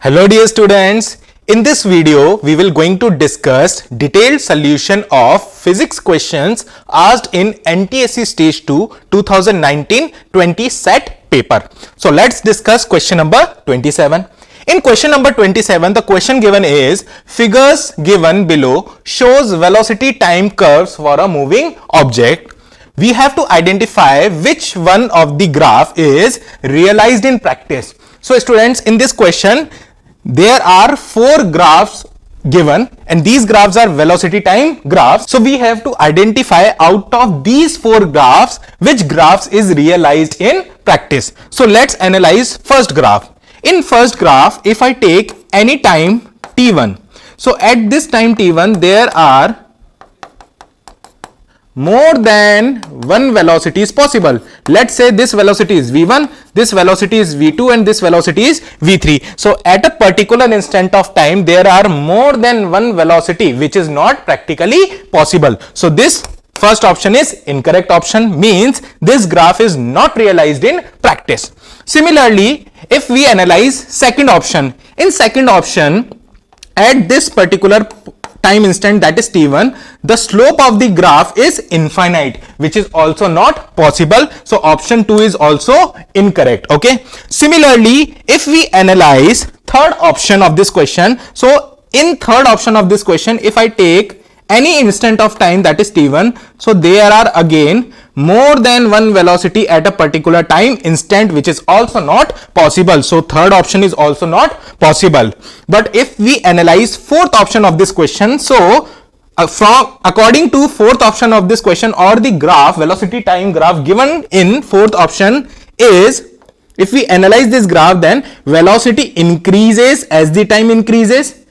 Hello dear students, in this video we will going to discuss detailed solution of physics questions asked in NTSC Stage 2 2019-20 set paper. So let's discuss question number 27. In question number 27, the question given is figures given below shows velocity time curves for a moving object. We have to identify which one of the graph is realized in practice. So students, in this question there are four graphs given and these graphs are velocity time graphs. So we have to identify out of these four graphs which graphs is realized in practice. So let's analyze first graph. In first graph, if I take any time t1, so at this time t1 there are more than one velocity is possible. Let's say this velocity is v1, this velocity is v2 and this velocity is v3. So at a particular instant of time there are more than one velocity which is not practically possible. So this first option is incorrect option, means this graph is not realized in practice. Similarly, if we analyze second option, in second option at this particular time instant, that is t1, the slope of the graph is infinite, which is also not possible. So option 2 is also incorrect. Okay. Similarly, if we analyze third option of this question, so in third option of this question, if I take any instant of time, that is t1, so there are again more than one velocity at a particular time instant, which is also not possible. So third option is also not possible. But if we analyze fourth option of this question, so from according to fourth option of this question, or the graph, velocity time graph given in fourth option is, if we analyze this graph, then velocity increases as the time increases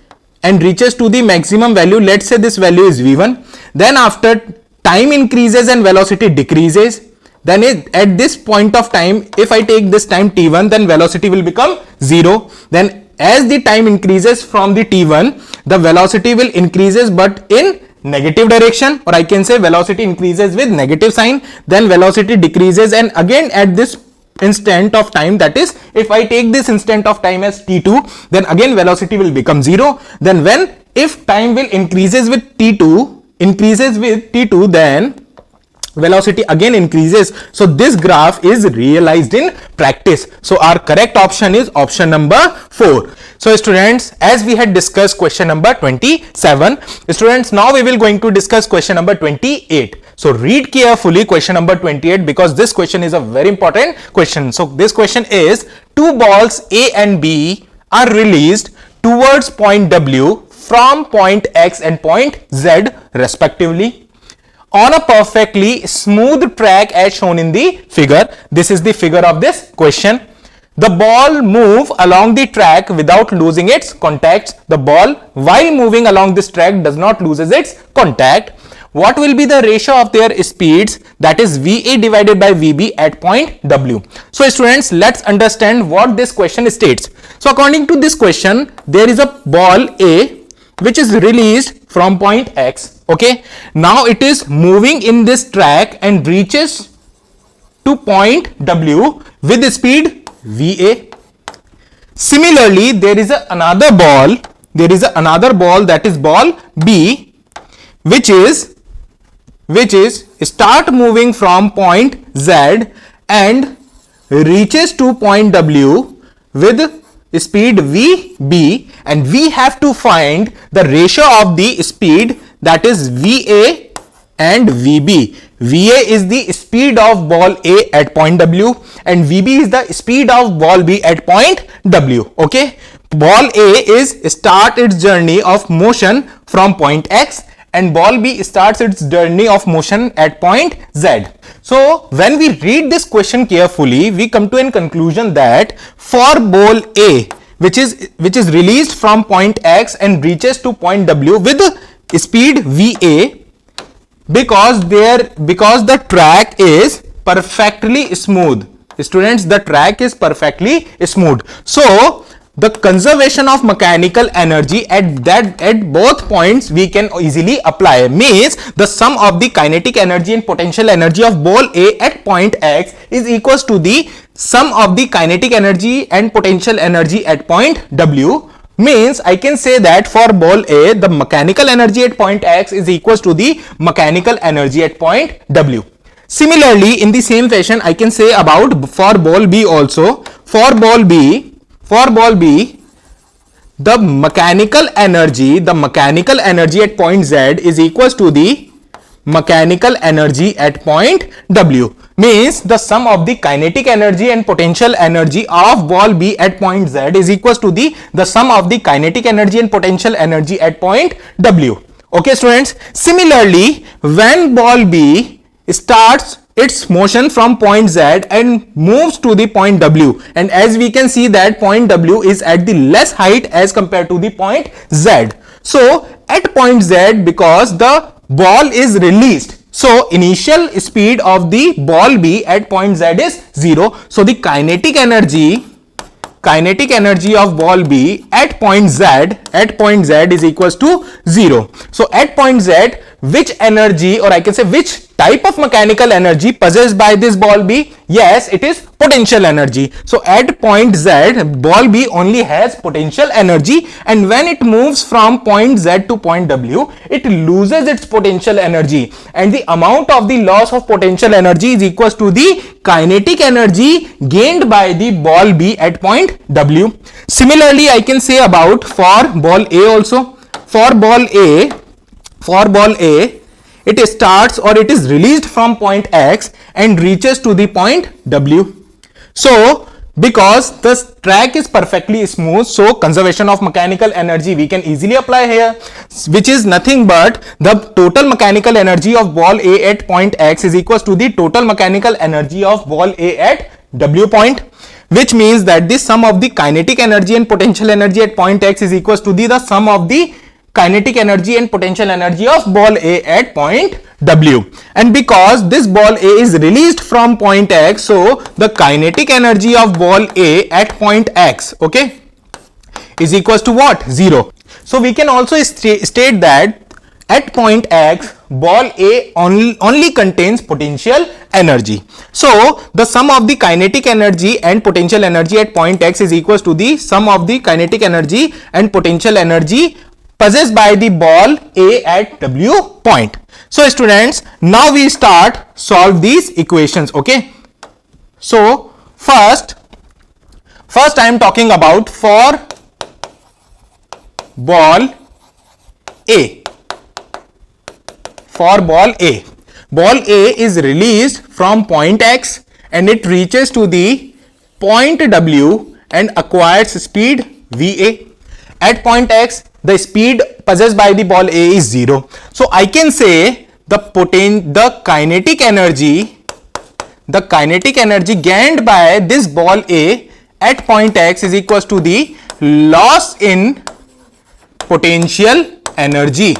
and reaches to the maximum value. Let's say this value is v1, then after time increases and velocity decreases, then at this point of time, if I take this time t1, then velocity will become 0. Then as the time increases from the t1, the velocity will increases but in negative direction, or I can say velocity increases with negative sign, then velocity decreases, and again at this instant of time, that is if I take this instant of time as t2, then again velocity will become 0. Then when if time will increases with t2, then velocity again increases. So this graph is realized in practice. So our correct option is option number 4. So students, as we had discussed question number 27, students, now we will going to discuss question number 28. So read carefully question number 28, because this question is a very important question. So this question is, two balls A and B are released towards point W from point X and point Z respectively on a perfectly smooth track as shown in the figure. This is the figure of this question. The ball move along the track without losing its contacts. The ball, while moving along this track, does not lose its contact. What will be the ratio of their speeds, that is VA divided by VB at point W? So students, let's understand what this question states. So according to this question, there is a ball A which is released from point X. Okay. Now it is moving in this track and reaches to point W with the speed VA. Similarly, there is another ball. That is ball B, which is start moving from point Z and reaches to point W with speed VB, and we have to find the ratio of the speed, that is VA and VB. VA is the speed of ball A at point W and VB is the speed of ball B at point W. Okay, ball A is start its journey of motion from point X and ball B starts its journey of motion at point Z. So when we read this question carefully, we come to a conclusion that for ball A, which is released from point X and reaches to point W with speed VA, because the track is perfectly smooth. Students, the track is perfectly smooth. So the conservation of mechanical energy at both points we can easily apply, means the sum of the kinetic energy and potential energy of ball A at point X is equals to the sum of the kinetic energy and potential energy at point W, means I can say that for ball A, the mechanical energy at point X is equals to the mechanical energy at point W. Similarly, in the same fashion, I can say about for ball B also. For ball B, the mechanical energy at point Z is equals to the mechanical energy at point W, means the sum of the kinetic energy and potential energy of ball B at point Z is equals to the sum of the kinetic energy and potential energy at point W. Okay students, similarly when ball B starts its motion from point Z and moves to the point W, and as we can see that point W is at the less height as compared to the point Z. So at point Z, because the ball is released, so initial speed of the ball B at point Z is 0. So the kinetic energy of ball B at point Z is equals to 0. So at point Z, which energy, or I can say which type of mechanical energy possessed by this ball B? Yes, it is potential energy. So at point Z, ball B only has potential energy, and when it moves from point Z to point W, it loses its potential energy, and the amount of the loss of potential energy is equals to the kinetic energy gained by the ball B at point W. Similarly, I can say about for ball A also. For ball A, it starts or it is released from point X and reaches to the point W. So because the track is perfectly smooth, so conservation of mechanical energy we can easily apply here, which is nothing but the total mechanical energy of ball A at point X is equals to the total mechanical energy of ball A at W point, which means that the sum of the kinetic energy and potential energy at point X is equals to the sum of the kinetic energy and potential energy of ball A at point W. And because this ball A is released from point X, so the kinetic energy of ball A at point X, okay, is equals to what? 0. So we can also state that at point X, ball A only contains potential energy. So the sum of the kinetic energy and potential energy at point X is equals to the sum of the kinetic energy and potential energy possessed by the ball A at W point. So students, now we start solve these equations. Okay, so first I am talking about for ball A. For ball A, ball A is released from point X and it reaches to the point W and acquires speed VA. At point X, the speed possessed by the ball A is 0. So I can say the kinetic energy gained by this ball A at point X is equals to the loss in potential energy.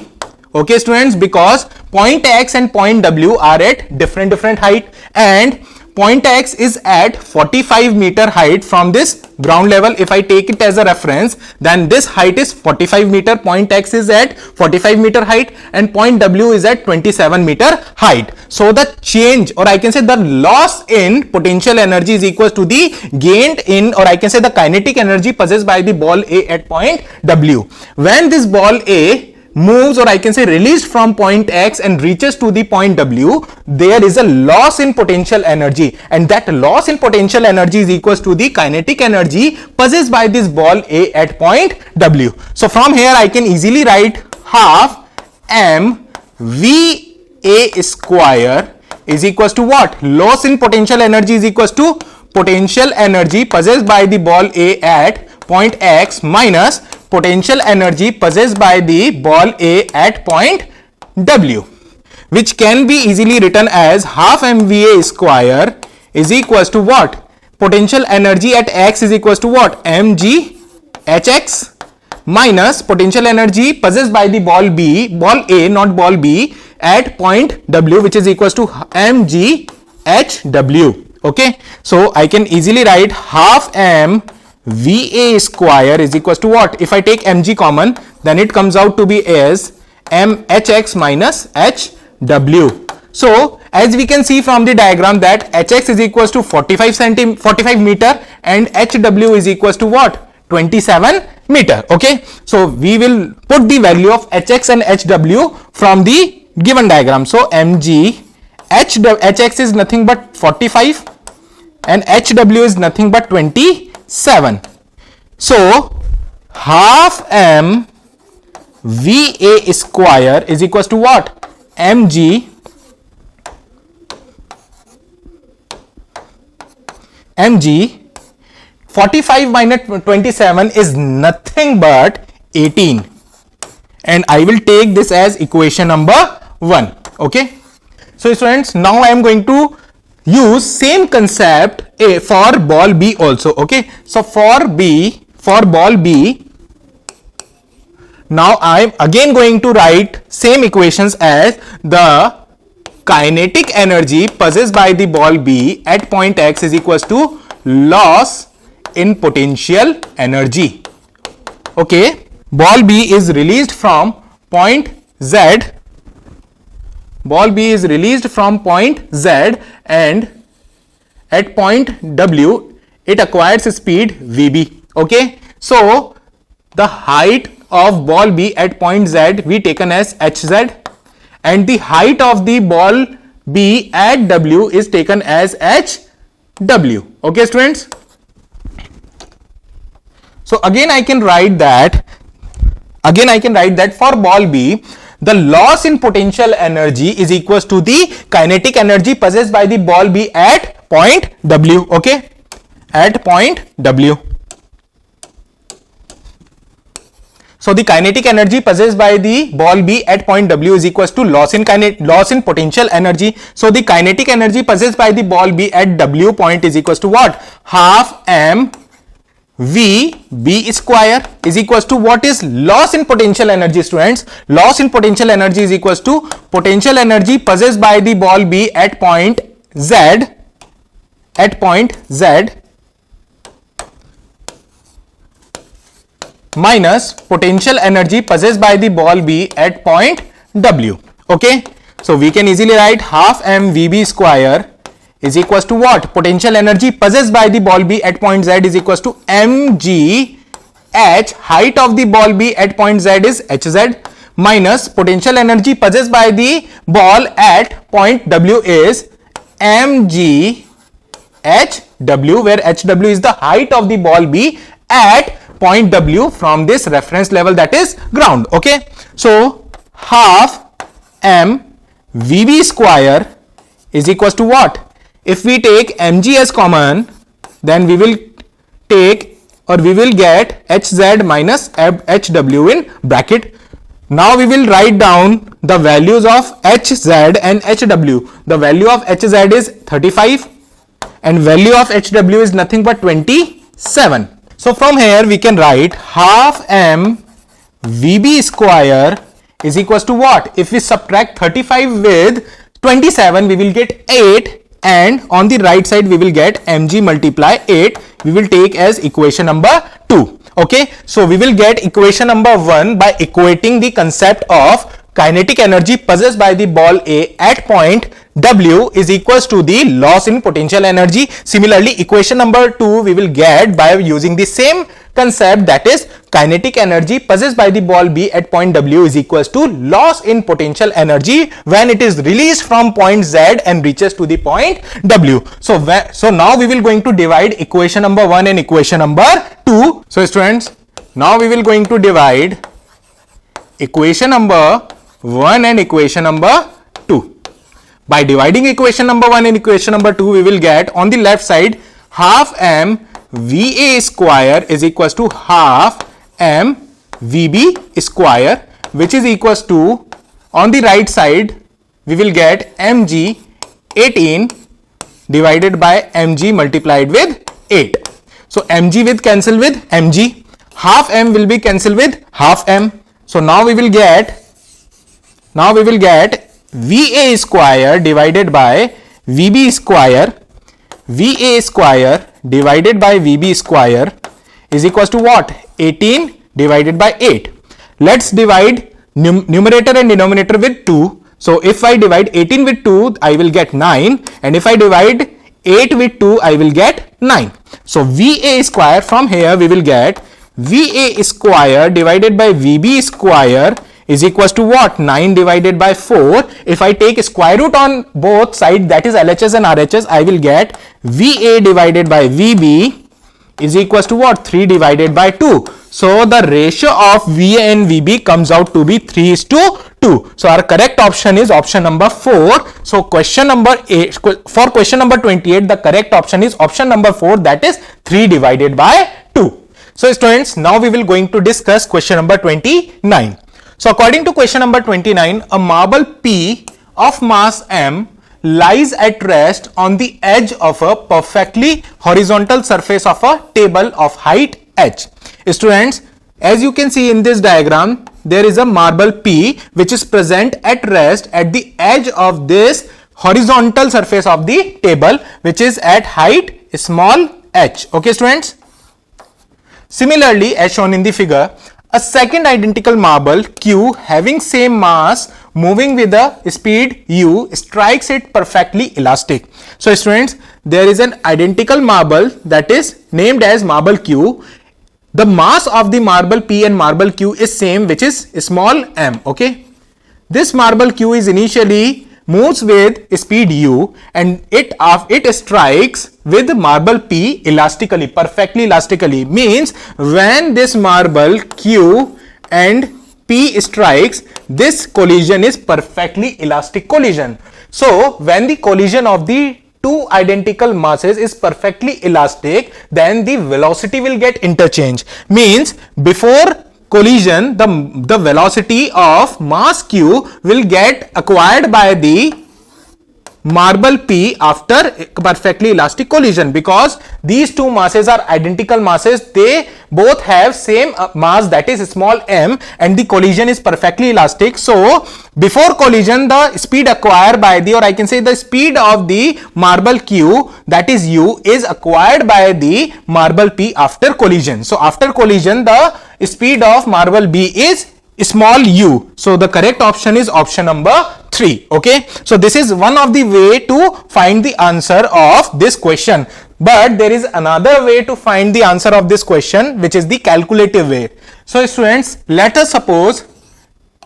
Okay students, because point X and point W are at different height, and point X is at 45 meter height from this ground level. If I take it as a reference, then this height is 45 meter. Point X is at 45 meter height and point W is at 27 meter height. So the change, or I can say the loss in potential energy is equals to the gained in, or I can say the kinetic energy possessed by the ball A at point W. When this ball A moves, or I can say released from point X and reaches to the point W, there is a loss in potential energy, and that loss in potential energy is equals to the kinetic energy possessed by this ball A at point W. So from here I can easily write half mVA square is equals to what? Loss in potential energy is equals to potential energy possessed by the ball A at point X minus potential energy possessed by the ball A at point W, which can be easily written as half mVA square is equals to what? Potential energy at X is equals to what? mg hx minus potential energy possessed by the ball A, not ball B, at point W, which is equals to mg hw. Okay, so I can easily write half mVA square is equals to what? If I take mg common, then it comes out to be as mhx minus hw. So as we can see from the diagram that hx is equals to 45 meter and hw is equals to what? 27 meter. Okay, so we will put the value of hx and hw from the given diagram. So mg hx is nothing but 45 and hw is nothing but 27. So half m va square is equals to what? mg 45 minus 27 is nothing but 18, and I will take this as equation number 1. Okay, so students, now I am going to use same concept for ball B also. Okay, so for ball B, now I am again going to write same equations as the kinetic energy possessed by the ball B at point X is equals to loss in potential energy. Okay, ball B is released from point Z. Ball B is released from point Z, and at point W it acquires speed Vb. Okay, so the height of ball B at point Z we taken as hz, and the height of the ball B at W is taken as hw. Okay, students. So again I can write that for ball B, the loss in potential energy is equals to the kinetic energy possessed by the ball B at point W. Okay, at point W. So the kinetic energy possessed by the ball B at point W is equals to loss in potential energy. So the kinetic energy possessed by the ball B at W point is equals to what? Half m v b square is equals to what is loss in potential energy, students? Loss in potential energy is equals to potential energy possessed by the ball B at point Z minus potential energy possessed by the ball B at point W. Okay, so we can easily write half m vb square is equals to what? Potential energy possessed by the ball B at point Z is equals to mg h, height of the ball B at point Z is hz, minus potential energy possessed by the ball at point W is mg hw, where hw is the height of the ball B at point W from this reference level, that is ground. Okay, so half m vb square is equals to what? If we take mg as common, then we will take, or we will get hz minus hw in bracket. Now we will write down the values of hz and hw. The value of hz is 35 and value of hw is nothing but 27. So from here we can write half m vb square is equals to what? If we subtract 35 with 27, we will get 8, and on the right side we will get mg multiply 8. We will take as equation number 2. Okay, so we will get equation number 1 by equating the concept of kinetic energy possessed by the ball A at point W is equals to the loss in potential energy. Similarly, equation number 2 we will get by using the same concept, that is kinetic energy possessed by the ball B at point W is equals to loss in potential energy when it is released from point Z and reaches to the point W. So now we will going to divide equation number 1 and equation number 2. So students, now we will going to divide equation number 1 and equation number 2. By dividing equation number 1 and equation number 2, we will get on the left side half m va square is equals to half m vb square, which is equals to, on the right side we will get mg 18 divided by mg multiplied with 8. So mg with cancel with mg, half m will be cancelled with half m. So now we will get va square divided by vb square, va square divided by vb square is equals to what? 18 divided by 8. Let's divide numerator and denominator with 2. So if I divide 18 with 2, I will get 9, and if I divide 8 with 2, I will get 9. So VA square, from here we will get VA square divided by VB square is equals to what? 9 divided by 4. If I take square root on both sides, that is LHS and RHS, I will get VA divided by VB is equals to what? 3 divided by 2. So the ratio of VA and VB comes out to be 3:2. So our correct option is option number 4. So question number 8, for question number 28, the correct option is option number 4, that is 3 divided by 2. So students, now we will going to discuss question number 29. So according to question number 29, a marble P of mass M lies at rest on the edge of a perfectly horizontal surface of a table of height h. Students, as you can see in this diagram, there is a marble P which is present at rest at the edge of this horizontal surface of the table, which is at height small h. Okay students. Similarly, as shown in the figure, a second identical marble Q having same mass moving with a speed u strikes it perfectly elastic. So students, there is an identical marble that is named as marble Q. The mass of the marble P and marble Q is same, which is small m. Okay, this marble Q is initially moves with speed u, and it strikes with marble P elastically, perfectly elastically. Means when this marble Q and P strikes, this collision is perfectly elastic collision. So when the collision of the two identical masses is perfectly elastic, then the velocity will get interchanged. Means before collision, the velocity of mass Q will get acquired by the marble P after perfectly elastic collision, because these two masses are identical masses. They both have same mass, that is small m, and the collision is perfectly elastic. So before collision, the speed acquired by the, or I can say the speed of the marble Q, that is u, is acquired by the marble P after collision. So after collision, the speed of marble B is small u. So the correct option is option number 3. Okay, so this is one of the way to find the answer of this question, but there is another way to find the answer of this question, which is the calculative way. So students, let us suppose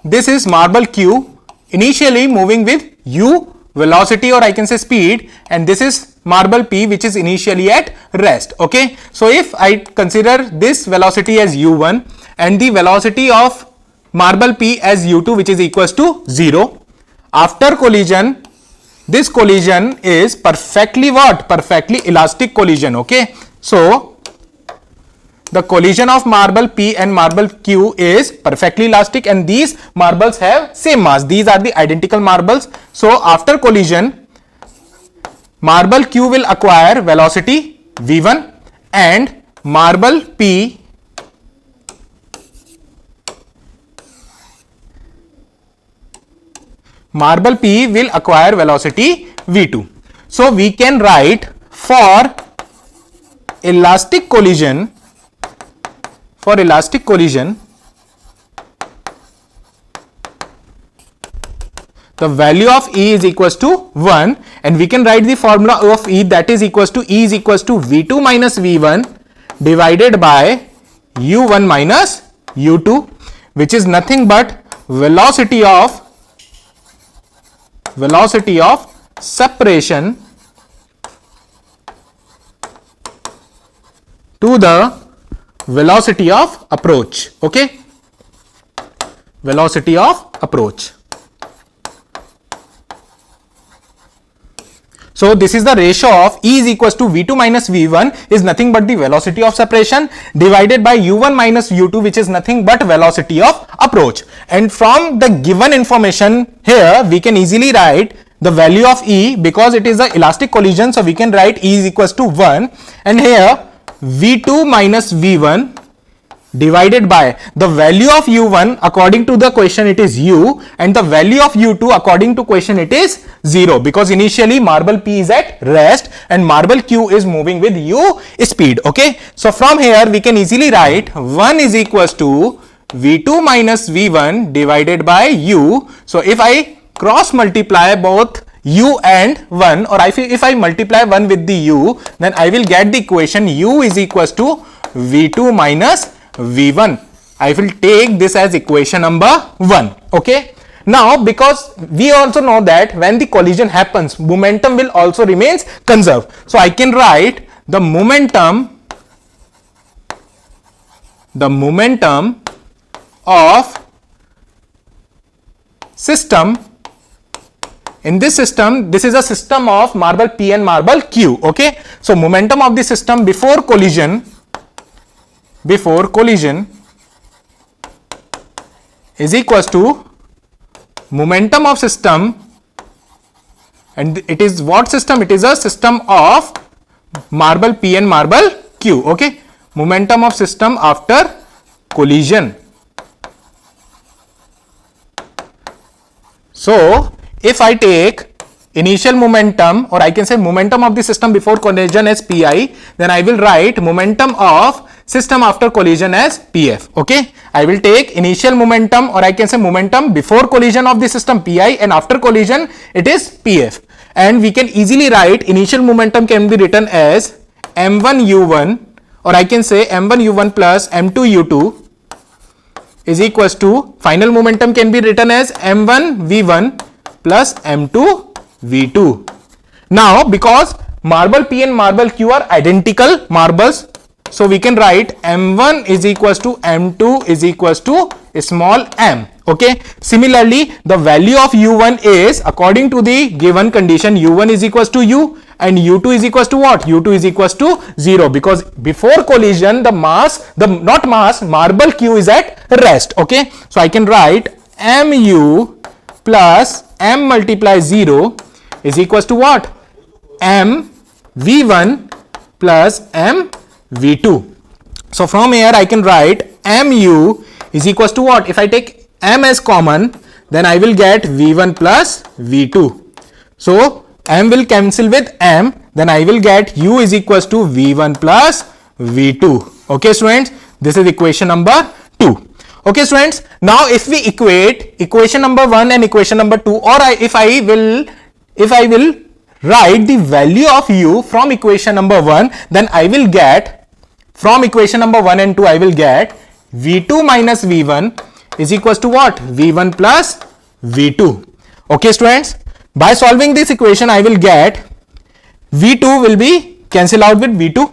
this is marble Q initially moving with u velocity, or I can say speed, and this is marble P which is initially at rest. Okay, so if I consider this velocity as u1 and the velocity of marble P as u2, which is equals to 0, after collision, this collision is perfectly what? Perfectly elastic collision. Okay, so the collision of marble P and marble Q is perfectly elastic, and these marbles have same mass. These are the identical marbles. So after collision, marble Q will acquire velocity v1 and marble P will acquire velocity v2. So we can write for elastic collision, the value of E is equals to 1, and we can write the formula of E, that is equals to E is equals to v2 minus v1 divided by u1 minus u2, which is nothing but velocity of separation to the velocity of approach. Okay, velocity of approach. So this is the ratio of E is equals to v2 minus v1 is nothing but the velocity of separation divided by u1 minus u2, which is nothing but velocity of approach. And from the given information here, we can easily write the value of E, because it is an elastic collision. So we can write E is equals to 1, and here v2 minus v1 divided by the value of u1, according to the question it is u, and the value of u2 according to question it is 0, because initially marble P is at rest and marble Q is moving with u speed. Okay, so from here we can easily write 1 is equals to v2 minus v1 divided by u. So if I cross multiply both u and 1, or if I multiply 1 with the u, then I will get the equation u is equals to v2 minus v1. I will take this as equation number 1. Okay. Now, because we also know that when the collision happens, momentum will also remains conserved. So I can write the momentum of system. In this system, this is a system of marble P and marble Q. Okay. So momentum of the system before collision is equals to momentum of system, and it is what system? It is a system of marble P and marble Q. Okay. Momentum of system after collision. So if I take initial momentum, or I can say momentum of the system before collision as Pi, then I will write momentum of system after collision as Pf. Okay. I will take initial momentum, or I can say momentum before collision of the system Pi, and after collision it is Pf. And we can easily write initial momentum can be written as m1 u1, or I can say m1 u1 plus m2 u2 is equals to final momentum can be written as m1 v1 plus m2 v2. Now, because marble P and marble Q are identical marbles, so we can write m1 is equals to m2 is equals to small m. Okay. Similarly, the value of u1 is, according to the given condition, u1 is equals to u, and u2 is equals to what? u2 is equals to 0, because before collision marble Q is at rest. Okay. So I can write mu plus m multiply 0 is equals to what? m v1 plus m v2. So from here I can write mu is equals to what? If I take m as common, then I will get v1 plus v2. So m will cancel with m, then I will get u is equals to v1 plus v2. Okay students, this is equation number 2. Okay students, now if we equate equation number 1 and equation number 2, or if I will write the value of u from equation number 1, then I will get, from equation number 1 and 2, I will get v2 minus v1 is equals to what? v1 plus v2. Okay students, by solving this equation I will get v2 will be cancel out with v2,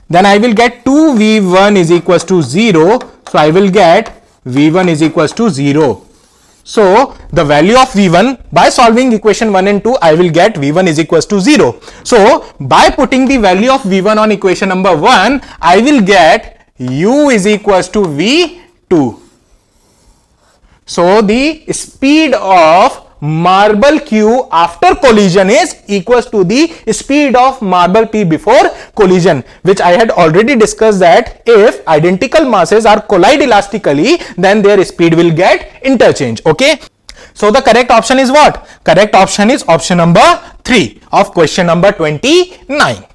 then I will get 2v1 is equals to 0, so I will get v1 is equals to 0. So the value of v1, by solving equation 1 and 2, I will get v1 is equals to 0. So by putting the value of v1 on equation number 1, I will get u is equals to v2. So the speed of marble Q after collision is equals to the speed of marble P before collision, which I had already discussed that if identical masses are collide elastically, then their speed will get interchange. Okay. So the correct option is what? Correct option is option number 3 of question number 29.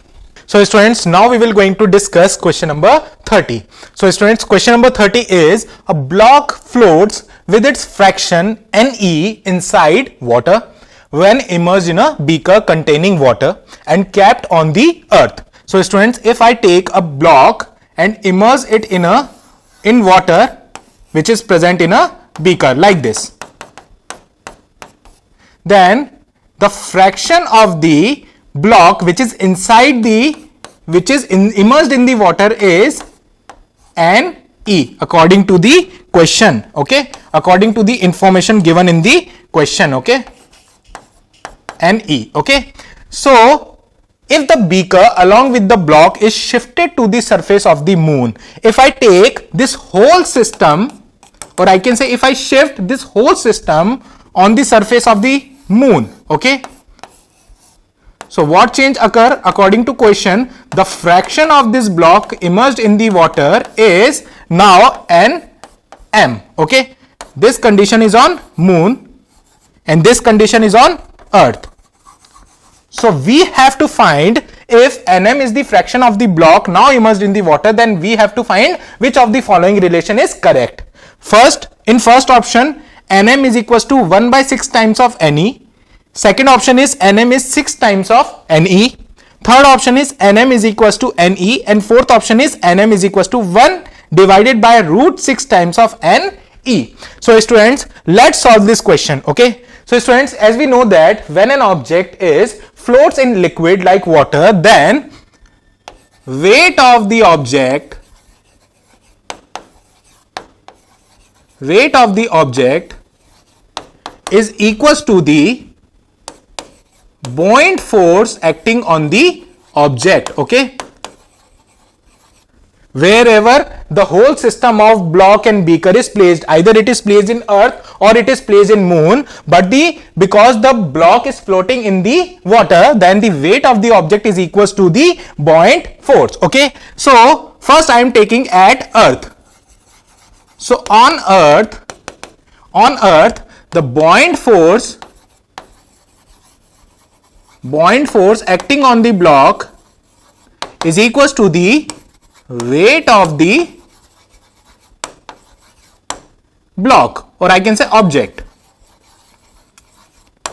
So students, now we will going to discuss question number 30. So students, question number 30 is a block floats with its fraction Ne inside water when immersed in a beaker containing water and capped on the earth. So students, if I take a block and immerse it in water which is present in a beaker like this, then the fraction of the block which is inside immersed in the water is Ne according to the question. Okay, according to the information given in the question. Okay, Ne. Okay, so if the beaker along with the block is shifted to the surface of the moon, if I take this whole system, or I can say if I shift this whole system on the surface of the moon, okay, so what change occur? According to question, the fraction of this block immersed in the water is now Nm. Okay, this condition is on moon and this condition is on earth. So we have to find, if Nm is the fraction of the block now immersed in the water, then we have to find which of the following relation is correct. First, in first option, Nm is equals to 1 by 6 times of Ne. Second option is Nm is 6 times of Ne. Third option is Nm is equals to Ne, and fourth option is Nm is equals to 1 divided by root 6 times of Ne. So students, let's solve this question. Okay. So students, as we know that when an object is floats in liquid like water, then weight of the object is equals to the buoyant force acting on the object. Okay. Wherever the whole system of block and beaker is placed, either it is placed in earth or it is placed in moon, but because the block is floating in the water, then the weight of the object is equals to the buoyant force. Okay. So first I am taking at earth. So on earth the buoyant force acting on the block is equals to the weight of the block, or I can say object.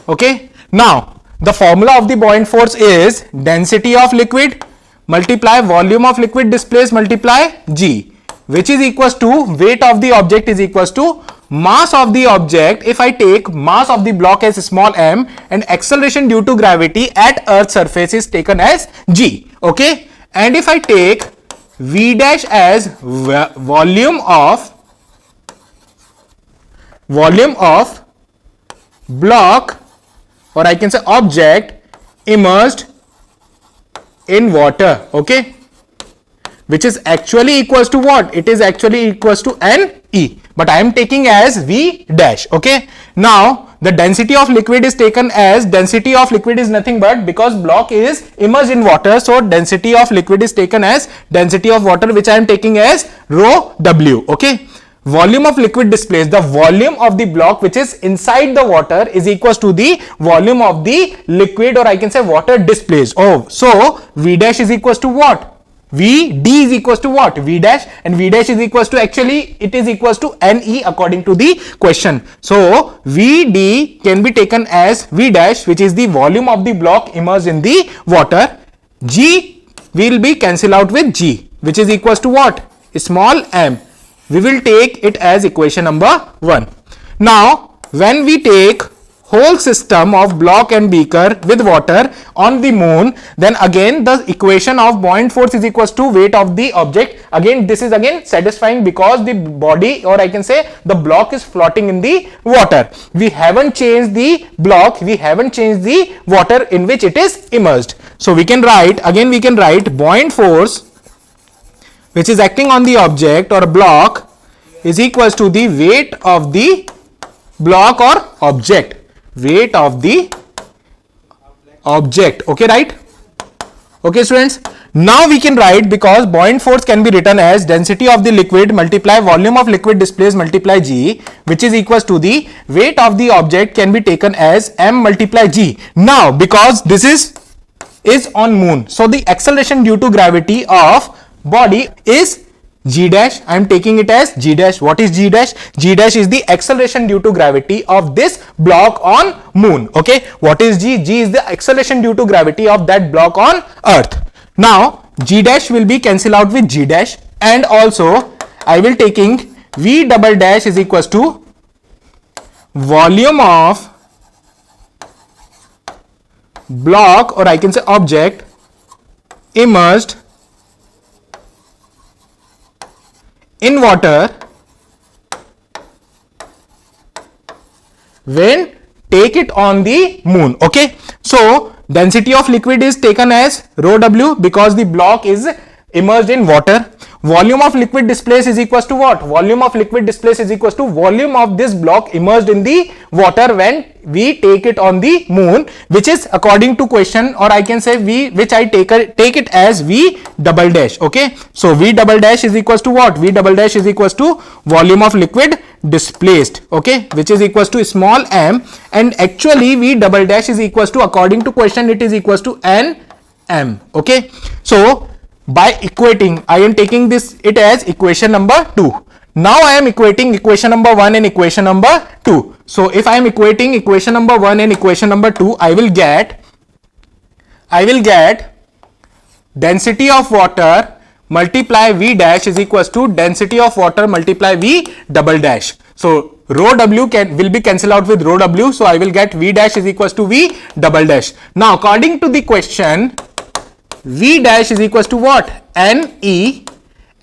Okay. Now the formula of the buoyant force is density of liquid multiply volume of liquid displaced multiply g, which is equals to weight of the object is equals to mass of the object. If I take mass of the block as small m and acceleration due to gravity at earth surface is taken as g. Okay. And if I take V dash as volume of block, or I can say object immersed in water. Okay. Which is actually equals to what? It is actually equals to Ne, but I am taking as V dash. Okay. Now the density of liquid is taken as, density of liquid is nothing but, because block is immersed in water, so density of liquid is taken as density of water, which I am taking as rho W. Okay. Volume of liquid displaced, the volume of the block which is inside the water is equals to the volume of the liquid, or I can say water displaced. Oh, so V dash is equals to what? Vd is equals to what? V dash, and V dash is equals to, actually it is equals to Ne according to the question. So Vd can be taken as V dash, which is the volume of the block immersed in the water. G will be cancelled out with G, which is equals to what? Small m. We will take it as equation number 1. Now when we take whole system of block and beaker with water on the moon, then again the equation of buoyant force is equals to weight of the object. Again this is again satisfying because the body, or I can say the block, is floating in the water. We haven't changed the block, we haven't changed the water in which it is immersed. So we can write, again we can write buoyant force which is acting on the object or block is equals to the weight of the block or object. Weight of the object. Okay, right? Okay students, now we can write, because buoyant force can be written as density of the liquid multiply volume of liquid displaced multiply g, which is equals to the weight of the object can be taken as m multiply g. Now because this is on moon, so the acceleration due to gravity of body is g dash. I am taking it as g dash. What is g dash? G dash is the acceleration due to gravity of this block on moon. Okay. What is g? G is the acceleration due to gravity of that block on earth. Now g dash will be cancelled out with g dash, and also I will taking v double dash is equals to volume of block, or I can say object immersed in water when take it on the moon. Okay. So density of liquid is taken as rho W because the block is immersed in water. Volume of liquid displaced is equals to what? Volume of liquid displaced is equals to volume of this block immersed in the water when we take it on the moon, which is according to question, or I can say V, which I take it as V double dash. Okay. So V double dash is equals to what? V double dash is equals to volume of liquid displaced. Okay. Which is equals to small m, and actually V double dash is equals to, according to question, it is equals to n m. Okay. So by equating, I am taking it as equation number 2. Now I am equating equation number 1 and equation number 2. So if I am equating equation number 1 and equation number 2, I will get density of water multiply V dash is equals to density of water multiply V double dash. So rho W will be cancelled out with rho W. So I will get V dash is equals to V double dash. Now according to the question, V dash is equals to what? NE,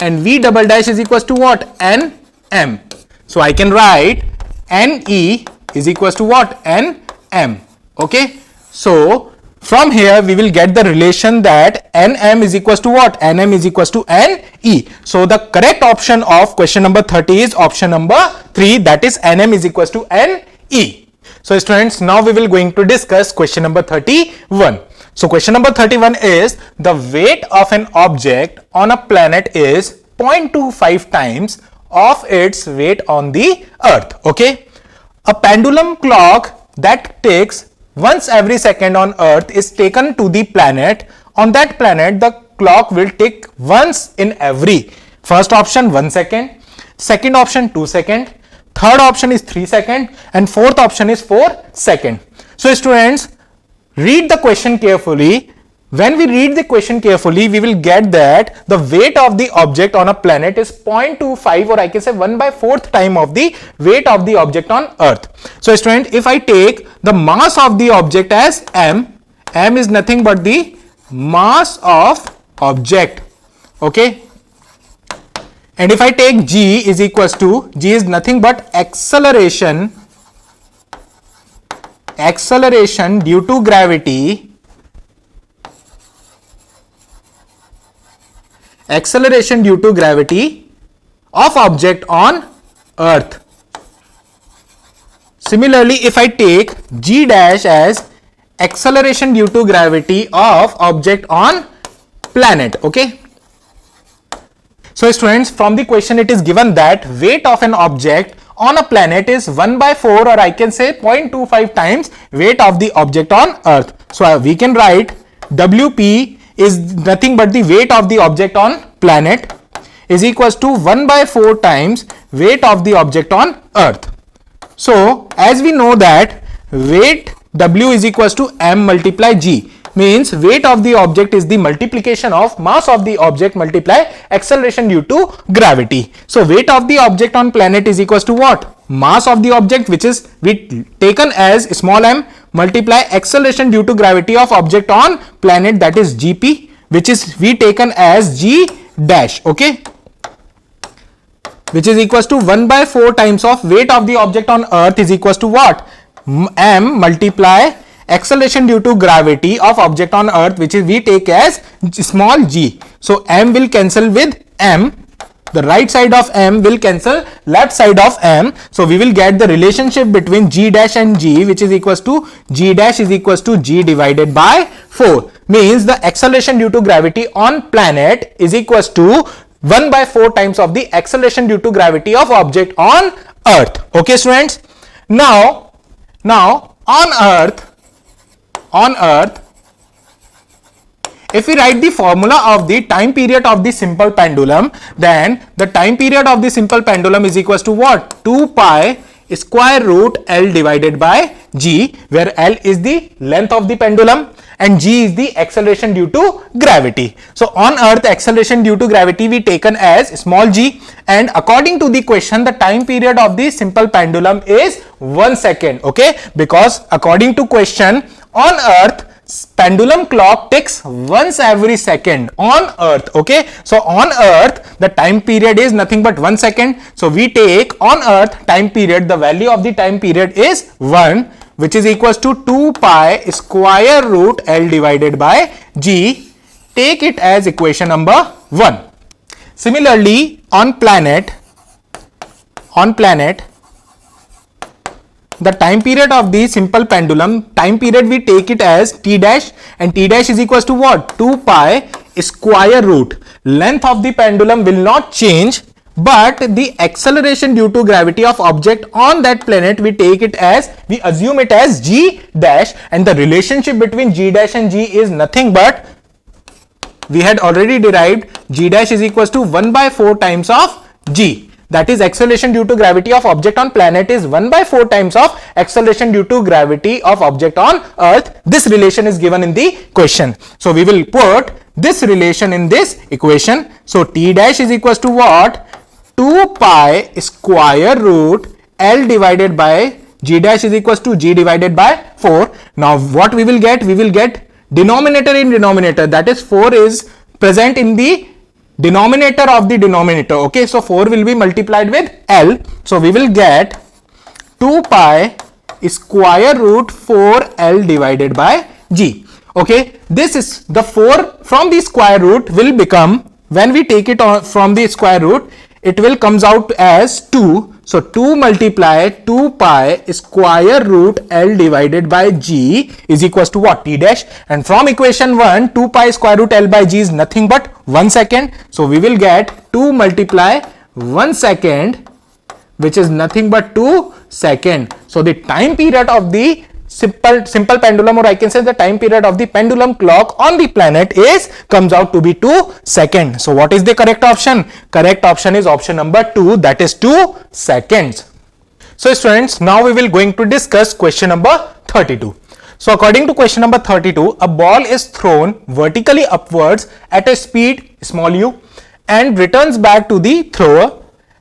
and V double dash is equals to what? NM. So I can write NE is equals to what? NM. Okay. So from here we will get the relation that NM is equals to what? NM is equals to NE. So the correct option of question number 30 is option number 3, that is NM is equals to NE. So students, now we will going to discuss question number 31. So question number 31 is the weight of an object on a planet is 0.25 times of its weight on the earth. Okay. A pendulum clock that ticks once every second on earth is taken to the planet. On that planet, the clock will tick once in every. First option 1 second, second option 2 second, third option is 3 second, and fourth option is 4 second. So students, read the question carefully. When we read the question carefully, we will get that the weight of the object on a planet is 0.25, or I can say 1/4 time of the weight of the object on earth. So student, if I take the mass of the object as m is nothing but the mass of object. Okay. And if I take g is equals to, g is nothing but acceleration due to gravity, of object on earth. Similarly, if I take g dash as acceleration due to gravity of object on planet. Okay. So students, from the question it is given that weight of an object on a planet is 1/4, or I can say 0.25 times weight of the object on earth. So we can write WP is nothing but the weight of the object on planet is equals to 1/4 times weight of the object on earth. So as we know that weight W is equals to m multiply g, means weight of the object is the multiplication of mass of the object multiply acceleration due to gravity. So weight of the object on planet is equals to what? Mass of the object, which is we taken as small m, multiply acceleration due to gravity of object on planet, that is gp, which is we taken as g dash. Okay, which is equals to 1/4 times of weight of the object on earth is equals to what? M multiply acceleration due to gravity of object on earth, which is we take as small g. So m will cancel with m, the right side of m will cancel left side of m. So we will get the relationship between g dash and g, which is equals to g dash is equals to g divided by 4, means the acceleration due to gravity on planet is equals to 1/4 times of the acceleration due to gravity of object on earth. Okay students, now on earth, if we write the formula of the time period of the simple pendulum, then the time period of the simple pendulum is equals to what? 2 pi square root L divided by g, where L is the length of the pendulum and g is the acceleration due to gravity. So on earth, acceleration due to gravity we taken as small g, and according to the question the time period of the simple pendulum is 1 second. Okay, because according to question, on earth pendulum clock ticks once every second on earth. Okay, so on earth the time period is nothing but 1 second. So we take on earth time period, the value of the time period is 1, which is equals to 2 pi square root L divided by g. Take it as equation number 1. Similarly, on planet, the time period of the simple pendulum, time period we take it as t dash, and t dash is equals to what? 2 pi square root. Length of the pendulum will not change, but the acceleration due to gravity of object on that planet we take it as, we assume it as g dash, and the relationship between g dash and g is nothing but, we had already derived g dash is equals to 1/4 times of g. that is acceleration due to gravity of object on planet is 1/4 times of acceleration due to gravity of object on earth. This relation is given in the question. So we will put this relation in this equation. So T dash is equals to what? 2 pi square root L divided by G dash is equals to G divided by 4. Now what we will get? We will get denominator in denominator, that is 4 is present in the denominator of the denominator. Okay, so 4 will be multiplied with L. So we will get 2 pi square root 4L divided by G. Okay, this is the 4 from the square root will become, when we take it on from the square root, it will comes out as 2. So 2 multiply 2 pi square root L divided by G is equals to what? T dash. And from equation 1, 2 pi square root L by G is nothing but 1 second. So we will get 2 multiply 1 second, which is nothing but 2 second. So the time period of the simple pendulum, or I can say the time period of the pendulum clock on the planet is comes out to be 2 seconds. So what is the correct option? Correct option is option number 2, that is 2 seconds. So students, now we will going to discuss question number 32. So according to question number 32, a ball is thrown vertically upwards at a speed small u and returns back to the thrower.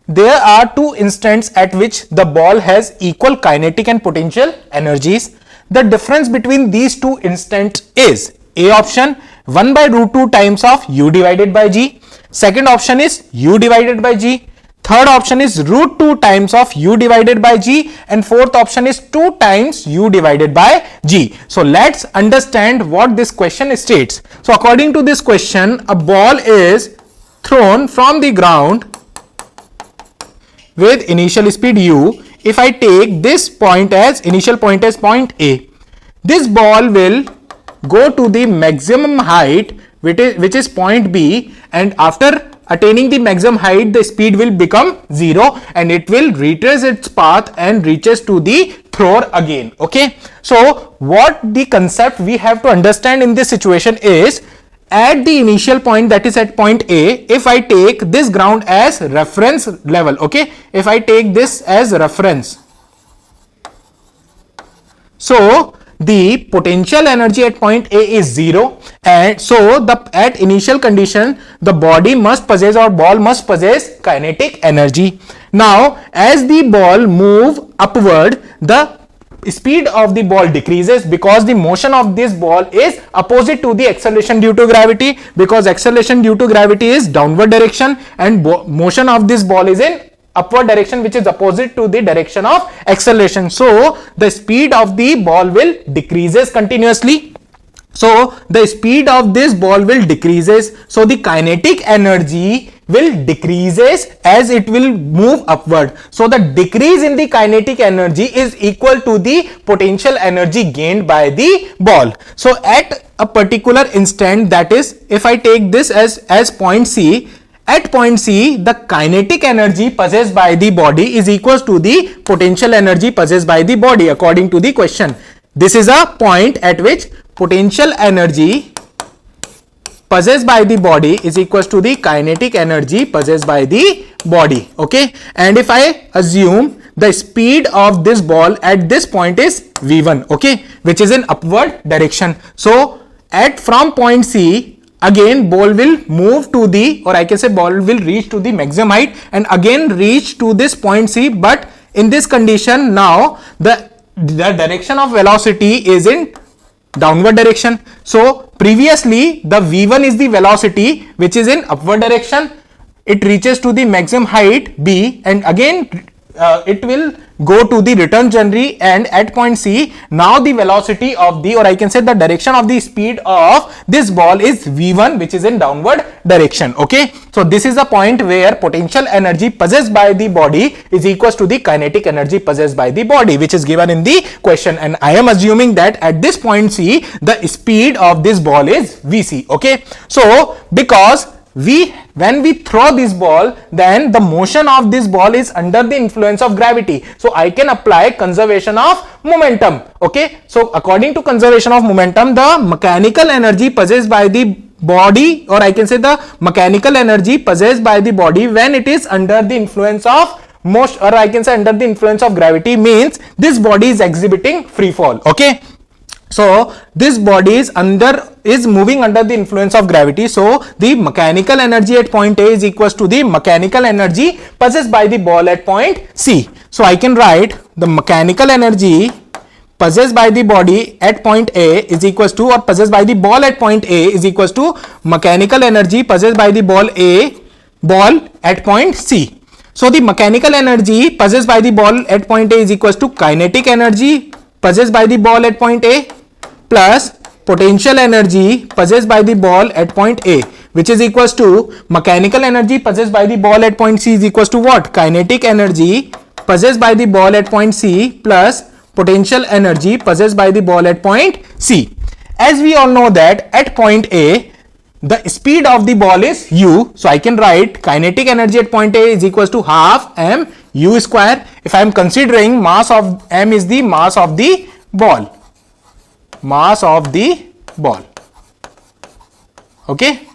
There are two instants at which the ball has equal kinetic and potential energies. The difference between these two instants is A option 1 by root 2 times of u divided by g. Second option is u divided by g. Third option is root 2 times of u divided by g, and fourth option is 2 times u divided by g. So let's understand what this question states. So according to this question, a ball is thrown from the ground with initial speed u. If I take this point as initial point as point A, this ball will go to the maximum height, which is point B, and after attaining the maximum height, the speed will become 0 and it will retrace its path and reaches to the thrower again. Okay, so what the concept we have to understand in this situation is, at the initial point, that is at point A, if I take this ground as reference level, okay, if I take this as reference, so the potential energy at point A is 0, and so the at initial condition the body must possess, or ball must possess, kinetic energy. Now as the ball move upward, the speed of the ball decreases because the motion of this ball is opposite to the acceleration due to gravity, because acceleration due to gravity is downward direction and motion of this ball is in upward direction, which is opposite to the direction of acceleration. So the speed of the ball will decreases continuously. So the speed of this ball will decreases, so the kinetic energy will decreases as it will move upward. So the decrease in the kinetic energy is equal to the potential energy gained by the ball. So at a particular instant, that is if I take this as point C, at point C the kinetic energy possessed by the body is equals to the potential energy possessed by the body according to the question. This is a point at which potential energy possessed by the body is equals to the kinetic energy possessed by the body. Okay, and if I assume the speed of this ball at this point is v1, okay, which is in upward direction. So at from point C, again ball will move to the, or I can say ball will reach to the maximum height and again reach to this point C, but in this condition now the direction of velocity is in downward direction. So previously the v1 is the velocity which is in upward direction, it reaches to the maximum height b, and again it will go to the return journey, and at point C now the velocity of the, or I can say the direction of the speed of this ball is v1, which is in downward direction. Okay, so this is a point where potential energy possessed by the body is equals to the kinetic energy possessed by the body, which is given in the question, and I am assuming that at this point C the speed of this ball is vc. Okay, so because when we throw this ball, then the motion of this ball is under the influence of gravity, so I can apply conservation of momentum. Okay, so according to conservation of momentum, the mechanical energy possessed by the body, or I can say the mechanical energy possessed by the body when it is under the influence of motion, or I can say under the influence of gravity, means this body is exhibiting free fall. Okay, so this body is moving under the influence of gravity. So the mechanical energy at point A is equals to the mechanical energy possessed by the ball at point C. So I can write the mechanical energy possessed by the body at point A is equals to, or possessed by the ball at point A is equals to mechanical energy possessed by the ball at point C. So the mechanical energy possessed by the ball at point A is equals to kinetic energy possessed by the ball at point A plus potential energy possessed by the ball at point A, which is equals to mechanical energy possessed by the ball at point C is equals to what? Kinetic energy possessed by the ball at point C plus potential energy possessed by the ball at point C. As we all know that at point A, the speed of the ball is u. So I can write kinetic energy at point A is equals to half m u square. If I am considering mass of m is the mass of the ball. Mass of the ball. Okay.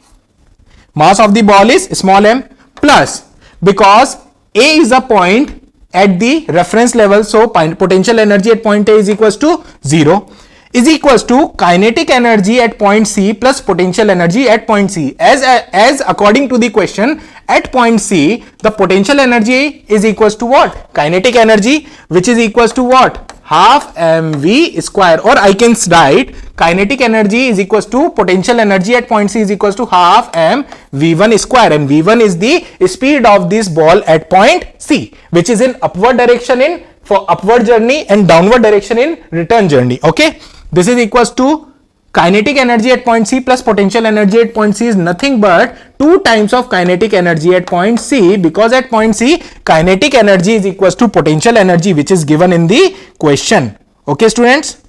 Mass of the ball is small m, plus because A is a point at the reference level, so potential energy at point A is equals to 0, is equals to kinetic energy at point C plus potential energy at point C. As according to the question, at point C the potential energy is equals to what? Kinetic energy, which is equals to what? Half mv square, or I can write kinetic energy is equals to potential energy at point C is equals to half m v1 square, and v1 is the speed of this ball at point C, which is in upward direction in for upward journey and downward direction in return journey. Okay, this is equals to kinetic energy at point C plus potential energy at point C is nothing but 2 times of kinetic energy at point C, because at point C kinetic energy is equals to potential energy, which is given in the question. Okay students,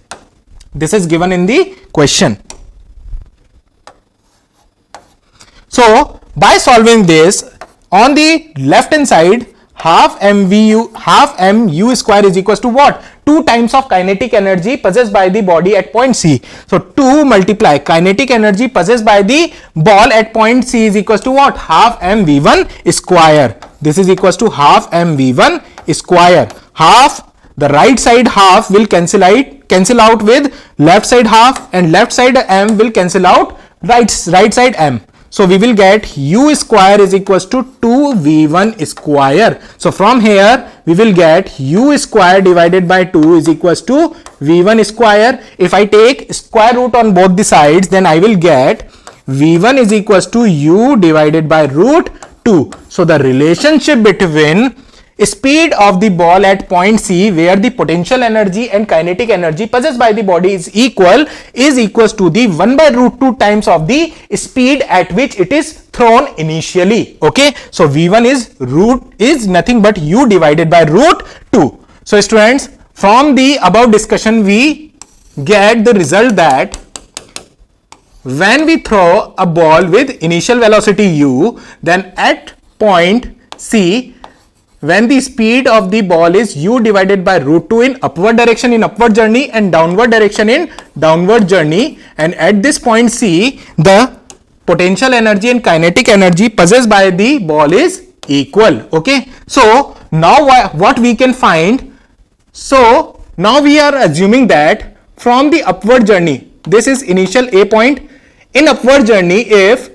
this is given in the question. So by solving this, on the left hand side, half mu square is equals to what? 2 times of kinetic energy possessed by the body at point C. So 2 multiply kinetic energy possessed by the ball at point C is equals to what? Half mv1 square. This is equals to half mv1 square. Half, the right side half will cancel out with left side half, and left side m will cancel out right side m. So we will get u square is equals to 2v1 square. So from here we will get u square divided by 2 is equals to v1 square. If I take square root on both the sides, then I will get v1 is equals to u divided by root 2. So the relationship between speed of the ball at point C, where the potential energy and kinetic energy possessed by the body is equals to the 1 by root 2 times of the speed at which it is thrown initially. Okay, so v1 is nothing but u divided by root 2. So students, from the above discussion we get the result that when we throw a ball with initial velocity u, then at point C, when the speed of the ball is u divided by root 2 in upward direction in upward journey and downward direction in downward journey, and at this point C, the potential energy and kinetic energy possessed by the ball is equal. Okay, so now what we can find? So now we are assuming that from the upward journey, this is initial A point. In upward journey, if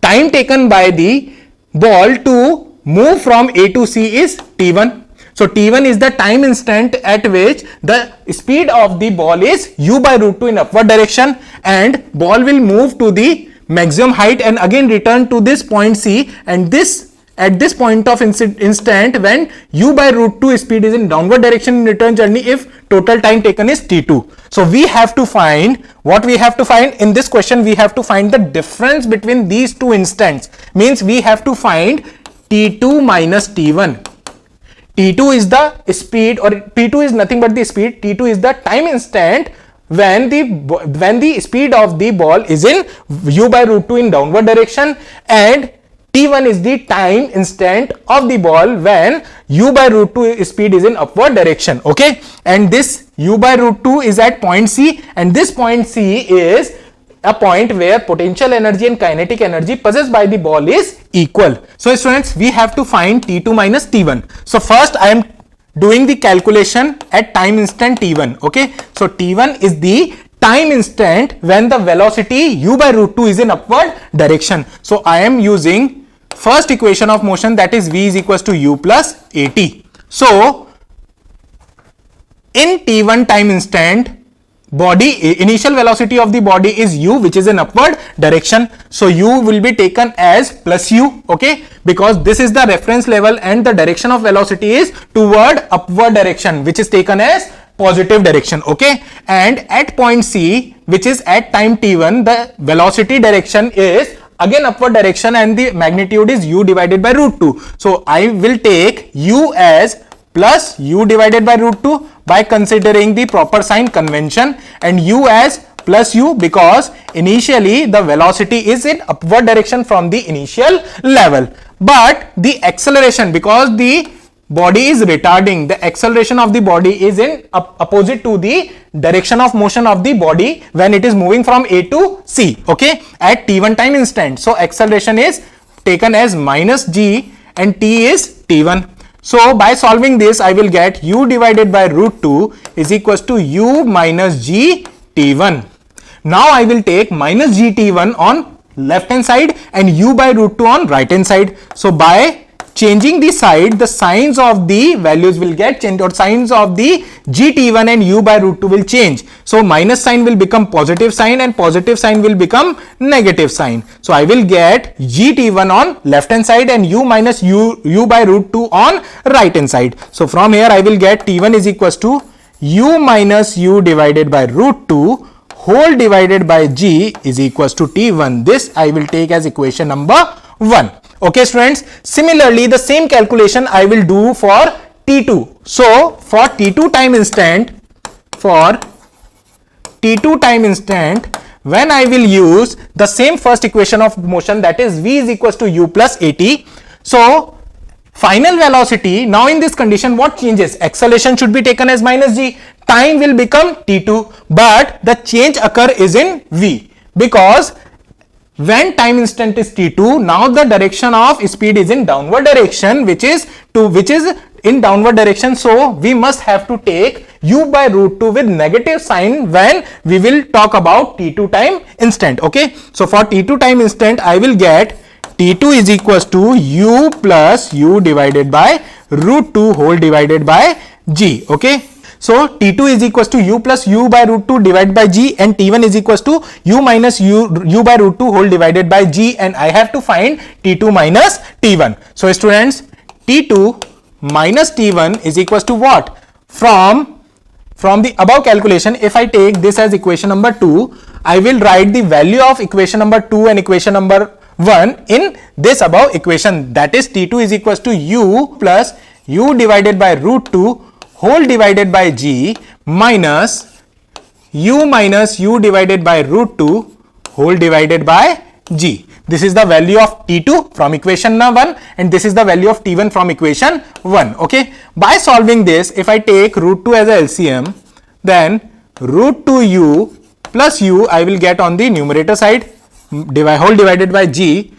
time taken by the ball to move from A to C is t1. So t1 is the time instant at which the speed of the ball is u by root 2 in upward direction, and ball will move to the maximum height and again return to this point C, and this at this point of instant when u by root 2 speed is in downward direction in return journey if total time taken is t2. So we have to find, what we have to find in this question, we have to find the difference between these two instants, means we have to find t2 minus t1. t2 is the speed, or t2 is nothing but the speed, t2 is the time instant when the speed of the ball is in u by root 2 in downward direction, and t1 is the time instant of the ball when u by root 2 speed is in upward direction. Okay, and this u by root 2 is at point C, and this point C is a point where potential energy and kinetic energy possessed by the ball is equal. So students, we have to find T2 minus T1. So first I am doing the calculation at time instant T1. Okay, so T1 is the time instant when the velocity u by root 2 is in upward direction. So I am using first equation of motion, that is v is equals to u plus at. So in T1 time instant, body initial velocity of the body is u, which is in upward direction. So u will be taken as plus u, okay, because this is the reference level and the direction of velocity is toward upward direction, which is taken as positive direction, okay. And at point C, which is at time T1, the velocity direction is again upward direction and the magnitude is u divided by root 2. So I will take u as plus u divided by root 2 by considering the proper sign convention, and u as plus u because initially the velocity is in upward direction from the initial level, but the acceleration, because the body is retarding, the acceleration of the body is in opposite to the direction of motion of the body when it is moving from A to C, okay, at T1 time instant. So acceleration is taken as minus g and t is T1. So by solving this, I will get u divided by root 2 is equals to u minus g T1. Now I will take minus g T1 on left hand side and u by root 2 on right hand side. So by changing the side, the signs of the values will get changed, or signs of the gt1 and u by root 2 will change. So minus sign will become positive sign and positive sign will become negative sign. So I will get gt1 on left hand side and u minus u by root 2 on right hand side. So from here I will get T1 is equals to u minus u divided by root 2 whole divided by g is equals to T1. This I will take as equation number 1. Okay students, similarly the same calculation I will do for T2. So for T2 time instant, when I will use the same first equation of motion, that is v is equals to u plus at. So final velocity, now in this condition what changes? Acceleration should be taken as minus g, time will become T2, but the change occur is in v, because when time instant is T2, now the direction of speed is in downward direction, which is in downward direction. So we must have to take u by root 2 with negative sign when we will talk about T2 time instant, okay. So for T2 time instant, I will get T2 is equals to u plus u divided by root 2 whole divided by g, okay. So T2 is equals to u plus u by root 2 divided by g, and T1 is equals to u minus u by root 2 whole divided by g, and I have to find T2 minus T1. So students, T2 minus T1 is equals to what? From the above calculation, if I take this as equation number 2, I will write the value of equation number 2 and equation number 1 in this above equation, that is T2 is equals to u plus u divided by root 2 whole divided by g minus u divided by root 2 whole divided by g. This is the value of T2 from equation 1 and this is the value of T1 from equation 1, okay. By solving this, if I take root 2 as a LCM, then root 2u plus u I will get on the numerator side, whole divided by g,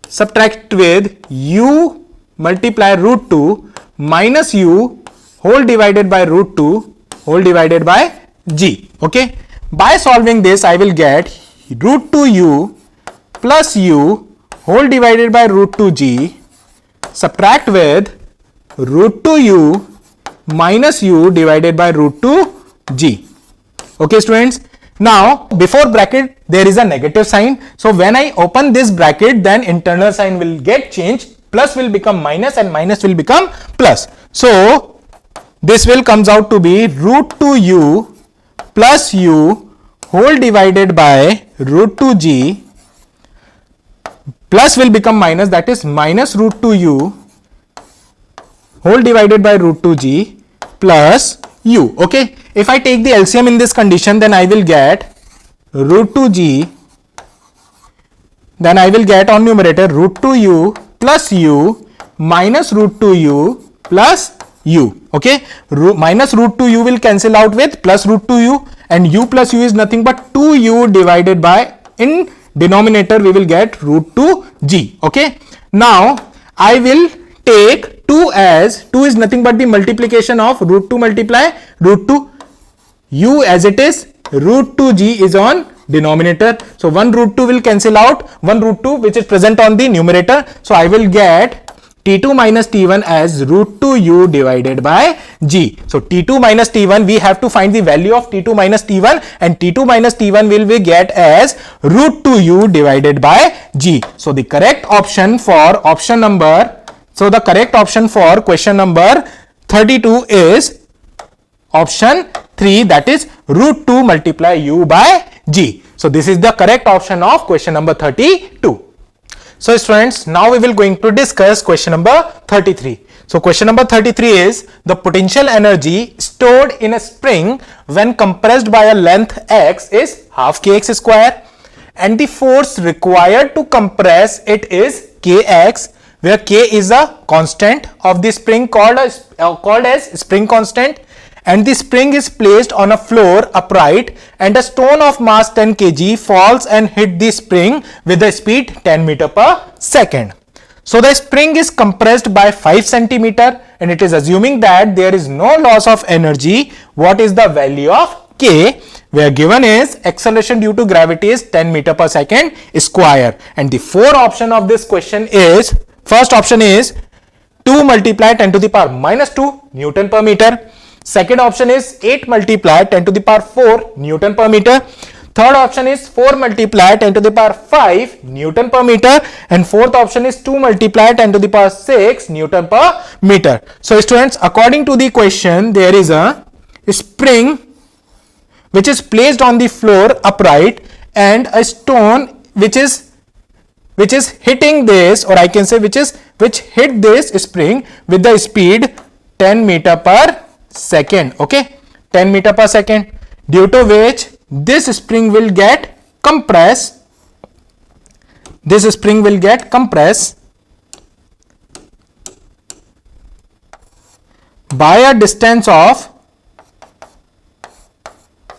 subtract with u multiply root 2 minus u whole divided by root 2 whole divided by g, okay. By solving this, I will get root 2u plus u whole divided by root 2g subtract with root 2u minus u divided by root 2g, okay students. Now before bracket there is a negative sign, so when I open this bracket, then internal sign will get changed, plus will become minus and minus will become plus. So this will comes out to be root 2u plus u whole divided by root 2g, plus will become minus, that is minus root 2u whole divided by root 2g plus u, okay. If I take the LCM in this condition, then I will get root 2g, then I will get on numerator root 2u plus u minus root 2u plus u, okay. Minus root 2u will cancel out with plus root 2u, and u plus u is nothing but 2u divided by in denominator we will get root 2 g. Okay, now I will take 2 as 2 is nothing but the multiplication of root 2 multiply root 2 u as it is, root 2 g is on denominator. So 1 root 2 will cancel out, 1 root 2 which is present on the numerator. So I will get T2 minus T1 as root 2 u divided by g. So T2 minus T1, we have to find the value of T2 minus T1, and T2 minus T1 will be get as root 2 u divided by g. So the correct option for option number, so the correct option for question number 32 is option 3, that is root 2 multiply u by g. So this is the correct option of question number 32. So students, now we will going to discuss question number 33. So question number 33 is the potential energy stored in a spring when compressed by a length x is half kx square, and the force required to compress it is kx, where k is a constant of the spring called as spring constant, and the spring is placed on a floor upright, and a stone of mass 10 kg falls and hit the spring with a speed 10 meter per second. So the spring is compressed by 5 centimeter, and it is assuming that there is no loss of energy. What is the value of k? Where given is acceleration due to gravity is 10 meter per second square, and the 4 option of this question is, first option is 2 multiply 10 to the power minus 2 Newton per meter. Second option is 8 multiply 10 to the power 4 Newton per meter. Third option is 4 multiply 10 to the power 5 Newton per meter. And fourth option is 2 multiply 10 to the power 6 Newton per meter. So students, according to the question, there is a spring which is placed on the floor upright, and a stone which is hitting this, or I can say which hit this spring with the speed 10 meter per second. Okay, 10 meter per second, due to which this spring will get compressed. This spring will get compressed by a distance of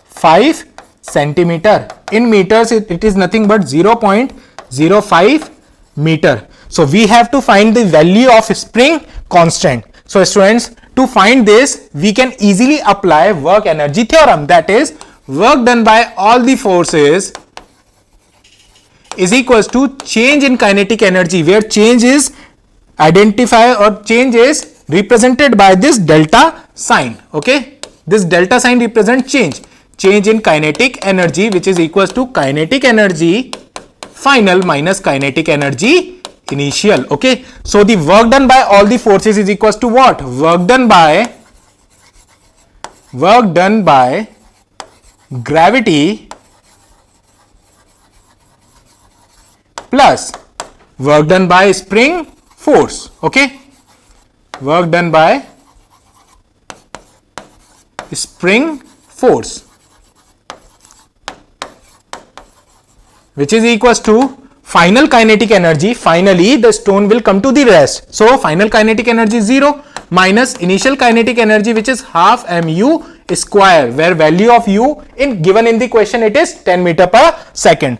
5 centimeter. In meters it is nothing but 0.05 meter. So we have to find the value of spring constant. So students, to find this, we can easily apply work energy theorem, that is work done by all the forces is equals to change in kinetic energy, where change is identified or change is represented by this delta sign. Okay, this delta sign represents change in kinetic energy, which is equals to kinetic energy final minus kinetic energy initial. Okay, so the work done by all the forces is equals to what? Work done by gravity plus work done by spring force. Okay, work done by spring force, which is equals to final kinetic energy. Finally the stone will come to the rest, so final kinetic energy is 0 minus initial kinetic energy, which is half mu square, where value of u given in the question it is 10 meter per second.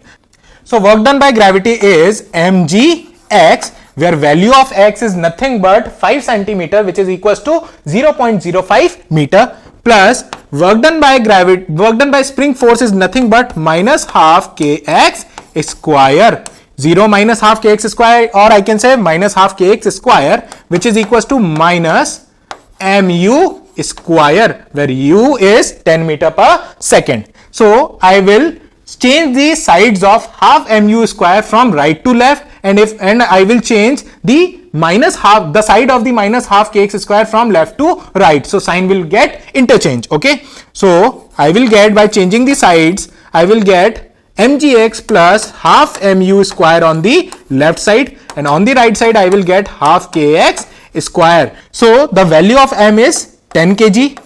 So work done by gravity is mgx, where value of x is nothing but 5 centimeter, which is equals to 0.05 meter, plus work done by spring force is nothing but minus half kx square. 0 minus half kx square, or I can say minus half kx square, which is equals to minus mu square, where u is 10 meter per second. So I will change the sides of half mu square from right to left, and I will change the side of the minus half kx square from left to right, so sign will get interchange. Okay, so I will get, by changing the sides, I will get mgx plus half mu square on the left side, and on the right side I will get half kx square. So the value of m is 10 kg,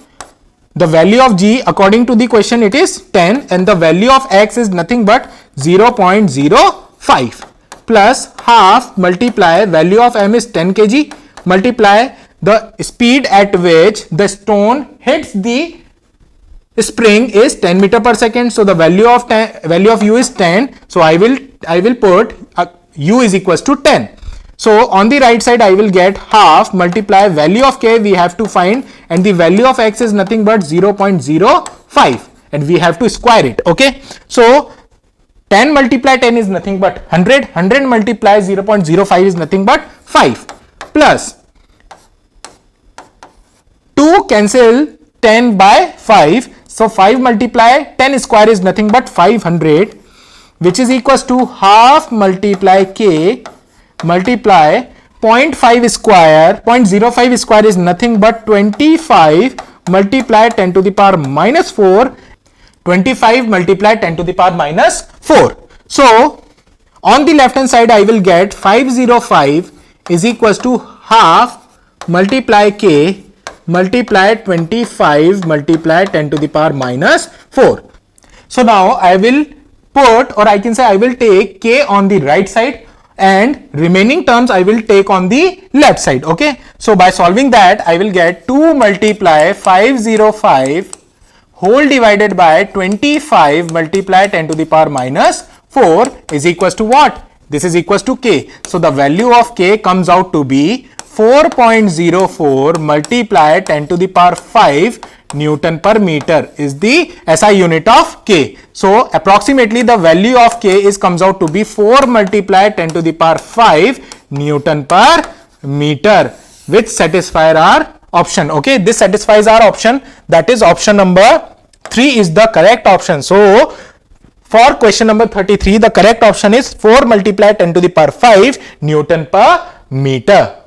the value of g according to the question it is 10, and the value of x is nothing but 0.05, plus half multiply value of m is 10 kg multiply the speed at which the stone hits the spring is 10 meter per second. So the value of u is 10, So I will put u is equals to 10. So on the right side I will get half multiply value of k we have to find, and the value of x is nothing but 0.05, and we have to square it. Okay, so 10 multiply 10 is nothing but 100. 100 multiply 0.05 is nothing but 5, plus 2 cancel 10 by 5. So 5 multiply 10 square is nothing but 500, which is equals to half multiply k multiply 0.5 square. 0.05 square is nothing but 25 multiply 10 to the power minus 4. 25 multiply 10 to the power minus 4. So on the left hand side I will get 505 is equals to half multiply k multiply 25 multiply 10 to the power minus 4. So now I will put, or I can say I will take k on the right side and remaining terms I will take on the left side. Okay, so by solving that I will get 2 multiply 505 whole divided by 25 multiply 10 to the power minus 4 is equals to what? This is equals to k. So the value of k comes out to be 4.04 multiply 10 to the power 5 Newton per meter is the SI unit of k. So approximately the value of k is comes out to be 4 multiply 10 to the power 5 Newton per meter, which satisfies our option. Okay, this satisfies our option, that is option number 3 is the correct option. So for question number 33 the correct option is 4 multiply 10 to the power 5 Newton per meter.